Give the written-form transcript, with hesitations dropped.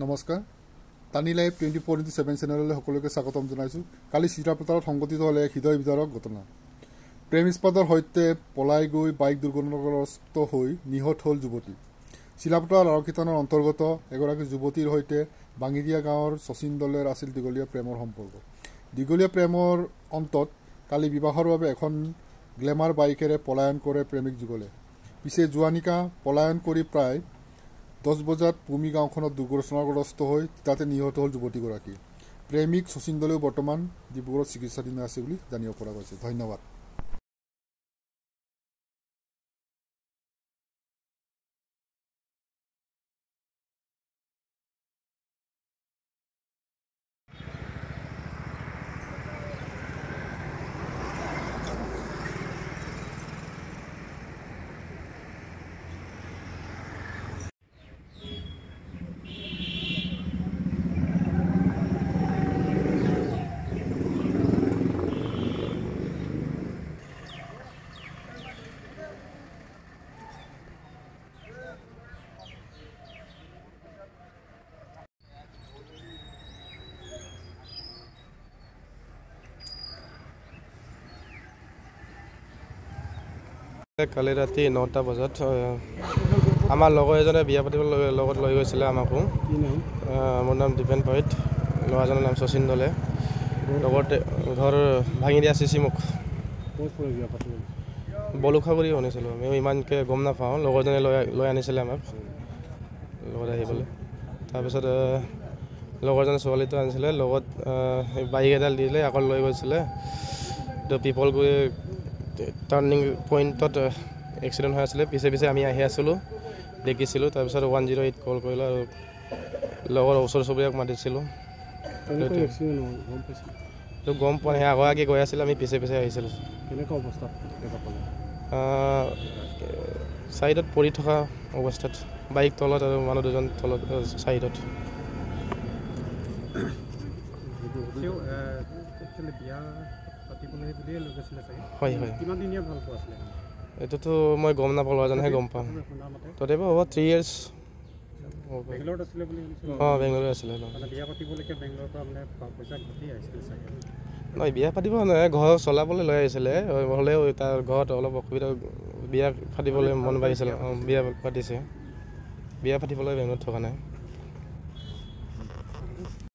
নমস্কাৰ টানি লাইভ 24/7 চেনেললৈ সকলোকে স্বাগতম জনাইছোঁ। কালি চিৰাপথাৰত সংঘটিত হ'লে এক হৃদয় বিদাৰক ঘটনা। প্ৰেম ইস্পাতৰ সৈতে পলাই গৈ বাইক দুৰ্ঘটনাগ্ৰস্ত হৈ নিহত হ'ল যুৱতী। চিলাপথাৰ আৰক্ষী থানাৰ অন্তৰ্গত এগৰাকী যুৱতীৰ সৈতে বাঙিৰিয়া গাঁৱৰ শচীন দলেৰ আছিল দীঘলীয়া প্ৰেমৰ সম্পৰ্ক। দীঘলীয়া প্ৰেমৰ অন্তত কালি বিবাহৰ বাবে এখন গ্লেমাৰ বাইকেৰে পলায়ন কৰে প্ৰেমিক যুগলে। পিছে যোৱা নিশা পলায়ন কৰি প্ৰায় 10 বজাত ভূমি গাঁওখনত দুৰ্ঘটনাগ্ৰস্ত হৈ তাতে নিহত হ'ল যুৱতীগৰাকী। প্ৰেমিক শচীন দলেও বৰ্তমান ডিব্ৰুগড়ত চিকিৎসাধীন আছে বুলি জানিব পৰা গৈছে। ধন্যবাদ। কালি ৰাতি 9টা বজাত আমাৰ লগৰ এজনে বিয়া পাতিবলৈ লগত লৈ গৈছিলে আমাকো। মোৰ নাম দীপেন পৈত, ল'ৰাজনৰ নাম শচীন দলে, লগতে ঘৰ ভাঙিৰিয়া চিচিমুখ বলুখা বুলি শুনিছিলোঁ। আমিও ইমানকৈ গম নাপাওঁ। লগৰজনে লৈ আনিছিলে আমাক লগত আহিবলৈ। তাৰপিছত লগৰজনে ছোৱালীটো আনিছিলে লগত, বাইক এডাল দিলে, আকৌ লৈ গৈছিলে তো পিপলগুৰি টাৰ্ণিং পইণ্টত এক্সিডেণ্ট হৈ আছিলে। পিছে পিছে আমি আহি আছিলোঁ, দেখিছিলোঁ। তাৰপিছত 108 কল কৰিলোঁ আৰু লগৰ ওচৰ চুবুৰীয়াক মাতিছিলোঁ। তো গম পোৱা নাই, আগতে গৈ আছিলে, আমি পিছে পিছে আহিছিলোঁ। ছাইডত পৰি থকা অৱস্থাত, বাইক তলত আৰু মানুহ দুজন তলত ছাইডত। হয় হয়, এইটোতো মই গম নাপাওঁ, ল'ৰাজনেহে গম পাওঁ। তথাপিও হ'ব 3 years। বেংগলোৰত আছিলে বুলি শুনিছোঁ। বেংগলোৰত আছিলে। নহয়, বিয়া পাতিব নহয়, ঘৰ চলাবলৈ লৈ আহিছিলে। হ'লেও তাৰ ঘৰত অলপ অসুবিধা, বিয়া পাতিবলৈ মন বাঢ়িছিলে। বিয়া পাতিছে, বিয়া পাতিবলৈ বেংগলোৰত থকা নাই।